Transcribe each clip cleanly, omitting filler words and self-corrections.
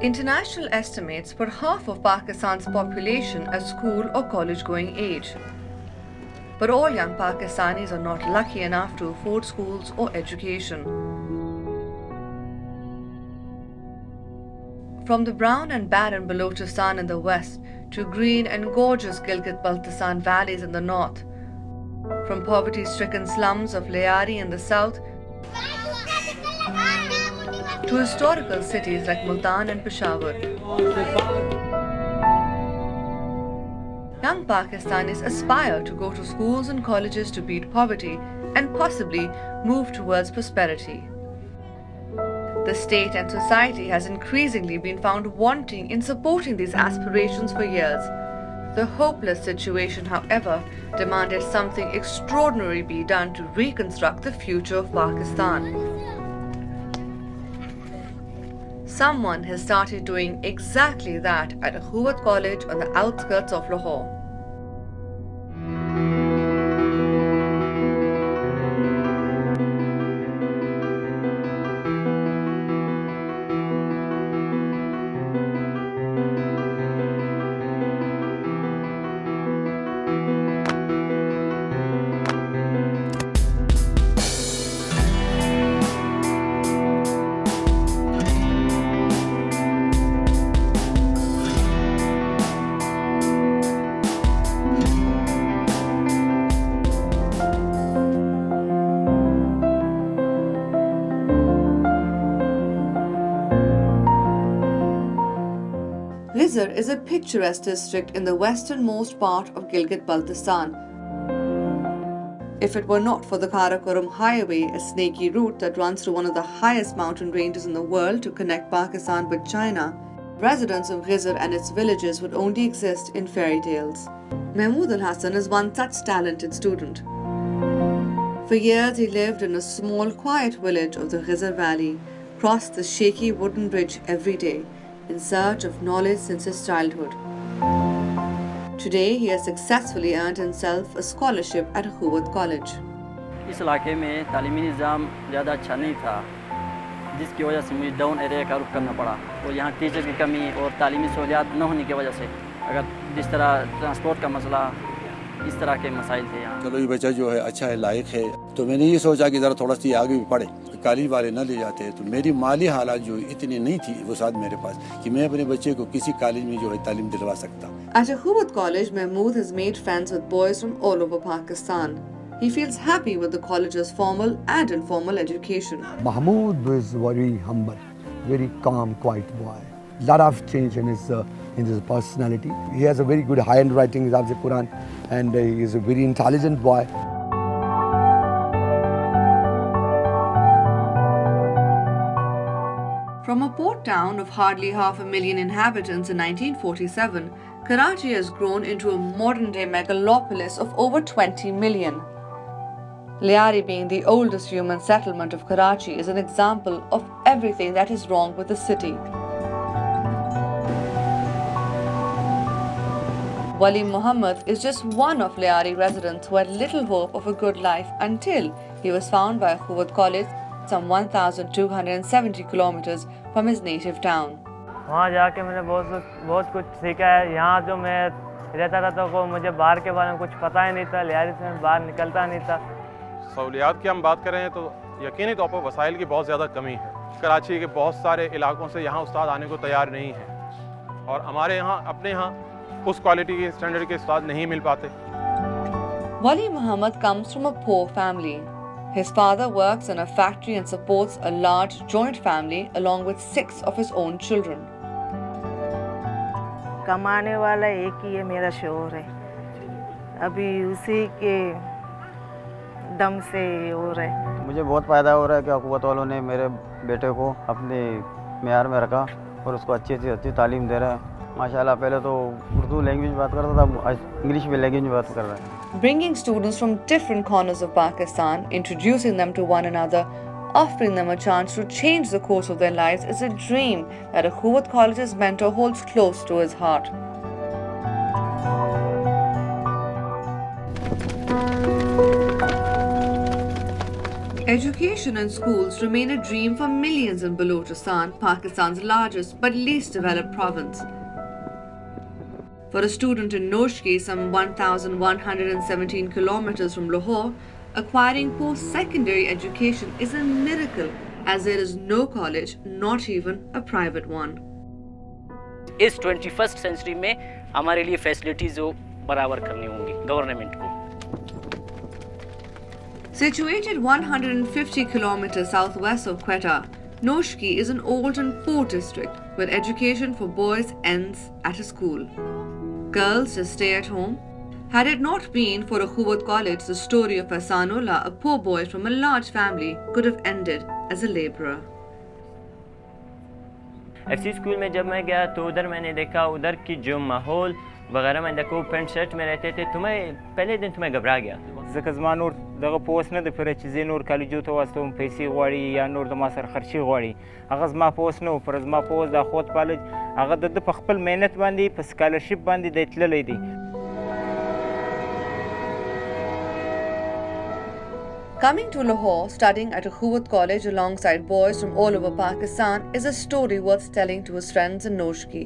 International estimates put half of Pakistan's population at school or college-going age. But all young Pakistanis are not lucky enough to afford schools or education. From the brown and barren Balochistan in the west to green and gorgeous Gilgit-Baltistan valleys in the north, from poverty-stricken slums of Lyari in the south to historical cities like Multan and Peshawar, young Pakistanis aspire to go to schools and colleges to beat poverty and possibly move towards prosperity. The state and society has increasingly been found wanting in supporting these aspirations for years. The hopeless situation, however, demanded something extraordinary be done to reconstruct the future of Pakistan. Someone has started doing exactly that at Akhuvat College on the outskirts of Lahore. Ghizar is a picturesque district in the westernmost part of Gilgit-Baltistan. If it were not for the Karakoram Highway, a snaky route that runs through one of the highest mountain ranges in the world to connect Pakistan with China, residents of Ghizar and its villages would only exist in fairy tales. Mahmood al-Hassan is one such talented student. For years he lived in a small, quiet village of the Ghizar Valley, crossed the shaky wooden bridge every day, in search of knowledge since his childhood. Today, he has successfully earned himself a scholarship at Akhuvat College. इस इलाके में तालीमी निज़ाम ज़्यादा अच्छा नहीं था, जिसकी वजह से मुझे डाउन एरिया का रुख करना पड़ा और यहाँ टीचर की कमी और तालीमी सहूलियात न होने की वजह से अगर जिस तरह ट्रांसपोर्ट का मसला इस तरह के मसाइल थे यहाँ। चलो ये बच्चा जो है अच्छा है, लायक है, तो मैंने ये सोचा कि ज़रा थोड़ा सा आगे भी पढ़े, कॉलेज वाले न ले जाते, तो मेरी माली हालात जो इतनी नहीं थी वो साथ मेरे पास कि मैं अपने बच्चे को किसी कॉलेज में जो है तालीम दिलवा सकता। At Akhuvat College, Mahmood has made friends with boys from all over Pakistan. He feels happy with the college's formal and informal education. Mahmood was very humble, very calm, quiet boy. Lot of change in his personality. He has a very good handwriting, of the Quran, and he is a very intelligent boy. From a port town of hardly 500,000 inhabitants in 1947, Karachi has grown into a modern-day megalopolis of over 20 million. Lyari, being the oldest human settlement of Karachi, is an example of everything that is wrong with the city. Wali Muhammad is just one of Lyari residents who had little hope of a good life until he was found by Akhuvat College, some 1,270 kilometers from his native town. वहाँ जाके मैंने बहुत कुछ सीखा है। यहाँ जो मैं रहता था तो मुझे बाहर के बारे में कुछ पता ही नहीं था, लियारी से मैं बाहर निकलता नहीं था। सहूलियात की हम बात करें तो यकीनी तौर पर वसाइल की बहुत ज़्यादा कमी है। कराची के बहुत सारे इलाकों से यहाँ उस्ताद आने को तैयार नहीं हैं और हमारे यहाँ अपने यहाँ उस क्वालिटी के स्टैंडर्ड के उस्ताद नहीं मिल पाते। Wali Muhammad comes from a poor family. His father works in a factory and supports a large joint family along with 6 of his own children. कमाने वाला एक ही है, मेरा शौहर है। अभी उसी के दम से हो रहा है। मुझे बहुत फ़ायदा हो रहा है कि अखुवत वालों ने मेरे बेटे को अपने मेयार में रखा और उसको अच्छी अच्छी तालीम दे रहा है। माशाल्लाह, पहले तो उर्दू लैंग्वेज में बात करता था, इंग्लिश में लैंग्वेज में बात कर रहा है। Bringing students from different corners of Pakistan, introducing them to one another, offering them a chance to change the course of their lives is a dream that Akhuvat College's mentor holds close to his heart. Education and schools remain a dream for millions in Balochistan, Pakistan's largest but least developed province. For a student in Noshki, some 1,117 kilometers from Lahore, acquiring post-secondary education is a miracle, as there is no college, not even a private one. इस 21st century में हमारे लिए facilities जो बराबर करनी होंगी government को. Situated 150 kilometers southwest of Quetta, Noshki is an old and poor district where education for boys ends at a school. Girls just stay at home. Had it not been for Akhuwat College, the story of Ahsanullah, a poor boy from a large family, could have ended as a labourer. FC school में जब मैं गया तो उधर मैंने देखा उधर की जो माहौल वगैरह मैं देखो पेंट शर्ट में रहते थे तुम्हें पहले दिन तुम्हें घबरा गया ځکه زما نور دغه پوس نه د پوره چې زه نور کالجو ته واستوم پیسې غواړي یا نور د ما سره خرچي غواړي هغه زما پوس نه و پر زما پوس د اخوت کالج هغه د په خپل مهنت باندې په سکالرشپ باندې دی تللی دی. Coming to Lahore, studying at Akhuwat College alongside boys from all over Pakistan is a story worth telling to his friends in Noshki.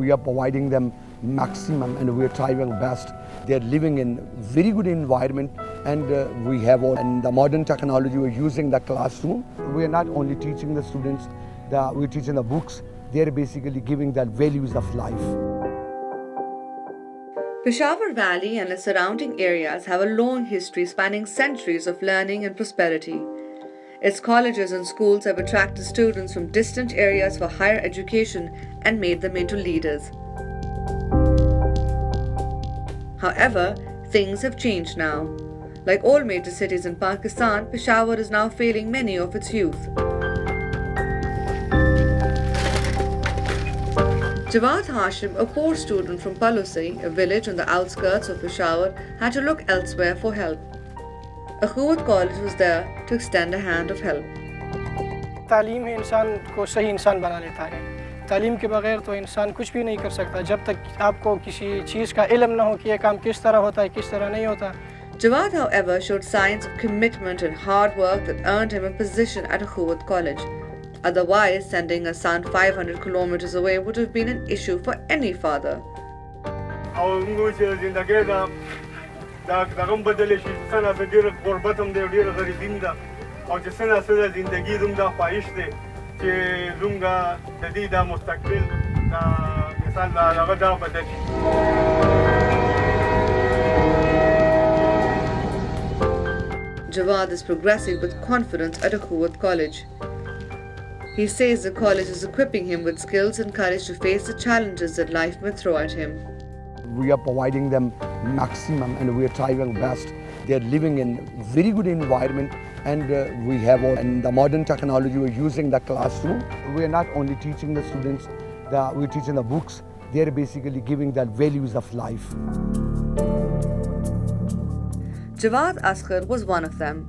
We are providing them maximum and we are trying our best. They are living in very good environment and we have all and the modern technology we're using the classroom. We are not only teaching the students, we're teaching the books. They are basically giving the values of life. Peshawar Valley and its surrounding areas have a long history spanning centuries of learning and prosperity. Its colleges and schools have attracted students from distant areas for higher education and made them into leaders. However, things have changed now. Like all major cities in Pakistan, Peshawar is now failing many of its youth. Jawad Hashim, a poor student from Palusai, a village on the outskirts of Peshawar, had to look elsewhere for help. Akhuwat College was there to extend a hand of help. تعلیم ہے انسان کو صحیح انسان بنا لیتا ہے. تعلیم کے بغیر تو انسان کچھ بھی نہیں کر سکتا جب تک آپ کو کسی چیز کا علم نہ ہو کہ یہ کام کس طرح ہوتا ہے کس طرح نہیں ہوتا. Jawad, however, showed signs of commitment and hard work that earned him a position at Akhuwat College. Otherwise, sending a son 500 kilometers away would have been an issue for any father. دغه بدلې شي څنګه د ډېر غربت هم دی ډېر غریبین ده او چې څنګه څنګه زندگی زموږ د خواهش دی چې زموږ د دې د مستقبل د مثال هغه دا بدل شي. Jawad is progressing with confidence at Akhuwat College. He says the college is equipping him with skills and courage to face the challenges that life may throw at him. We are providing them maximum and we are trying our best. They are living in very good environment and we have all and the modern technology we're using the classroom. We are not only teaching the students, we're teaching the books. They are basically giving the values of life. Jawad Asghar was one of them.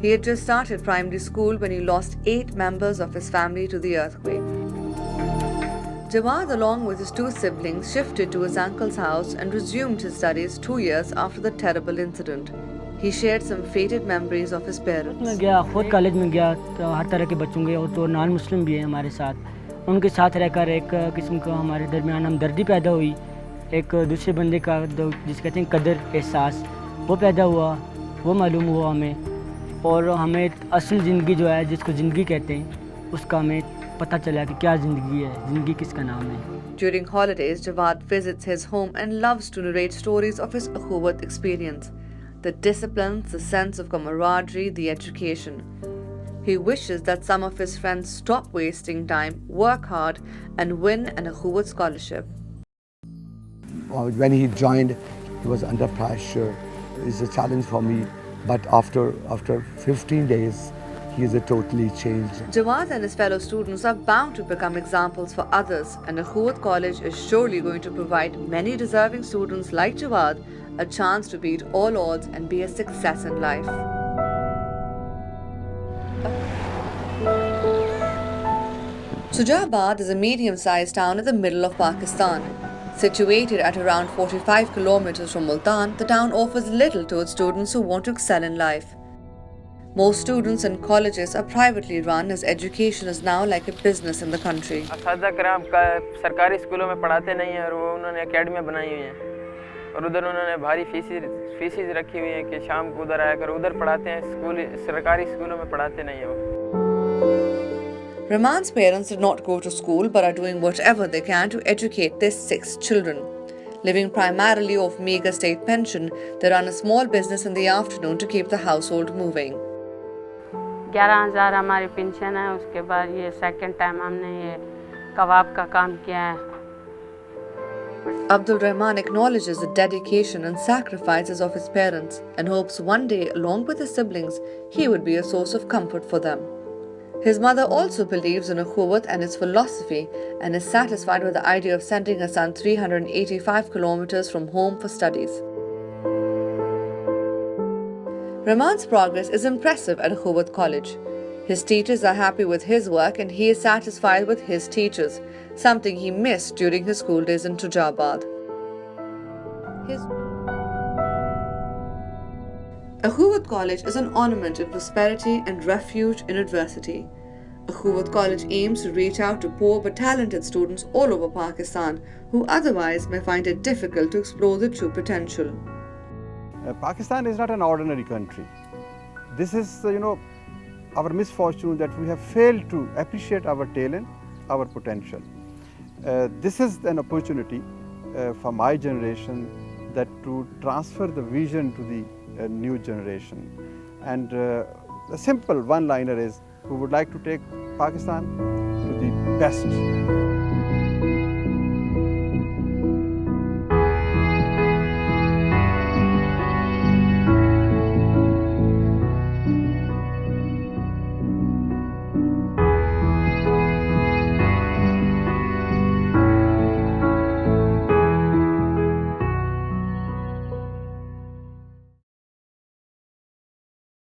He had just started primary school when he lost 8 members of his family to the earthquake. Jawad, along with his 2 siblings, shifted to his uncle's house and resumed his studies 2 years after the terrible incident. He shared some faded memories of his parents. मैं गया खुद college में गया तो हर तरह के बच्चों के और तो नॉन मुस्लिम भी हैं हमारे साथ. उनके साथ रहकर एक किस्म का हमारे दरमियान हमदर्दी पैदा हुई. एक दूसरे बंदे का जिसे कहते हैं कदर एहसास वो पैदा हुआ, वो मालूम हुआ हमें और हमें असल ज़िंदगी जो है जिसको ज़िंदगी कहते हैं उसका हमें पता चला कि क्या ज़िंदगी है, ज़िंदगी किसका नाम है. During holidays, Jawad visits his home and loves to narrate stories of his Akhuwat experience. The disciplines, the sense of camaraderie, the education. He wishes that some of his friends stop wasting time, work hard and win an Akhuwat scholarship. When he joined, he was under pressure. It's a challenge for me, but after 15 days, he is totally changed. Jawad and his fellow students are bound to become examples for others, and Akhuwat College is surely going to provide many deserving students like Jawad a chance to beat all odds and be a success in life. Sujabad is a medium-sized town in the middle of Pakistan. Situated at around 45 kilometers from Multan, the town offers little to its students who want to excel in life. Most students and colleges are privately run as education is now like a business in the country. असातिज़ा कराम सरकारी स्कूलों में पढ़ाते नहीं हैं और वो उन्होंने एकेडमियाँ बनाई हुई हैं और उधर उन्होंने भारी फीसिस रखी हुई हैं कि शाम को उधर आया कर उधर पढ़ाते हैं, सरकारी स्कूलों में पढ़ाते नहीं हैं वो। Rahman's parents did not go to school but are doing whatever they can to educate their 6 children. Living primarily off meager state pension, they run a small business in the afternoon to keep the household moving. 11,000 हमारी pension है, उसके बाद ये second time हमने ये कबाब का काम किया है। Abdul Rahman acknowledges the dedication and sacrifices of his parents and hopes one day, along with his siblings, he would be a source of comfort for them. His mother also believes in Ukhuwat and its philosophy and is satisfied with the idea of sending her son 385 kilometers from home for studies. Rahman's progress is impressive at Ukhuwat College. His teachers are happy with his work and he is satisfied with his teachers, something he missed during his school days in Tujabad. Ukhuwat College is an ornament in prosperity and refuge in adversity. Ukhuwat College aims to reach out to poor but talented students all over Pakistan who otherwise may find it difficult to explore their true potential. Pakistan is not an ordinary country. This is, our misfortune that we have failed to appreciate our talent, our potential. This is an opportunity for my generation that to transfer the vision to the new generation. And a simple one-liner is, we would like to take Pakistan to the best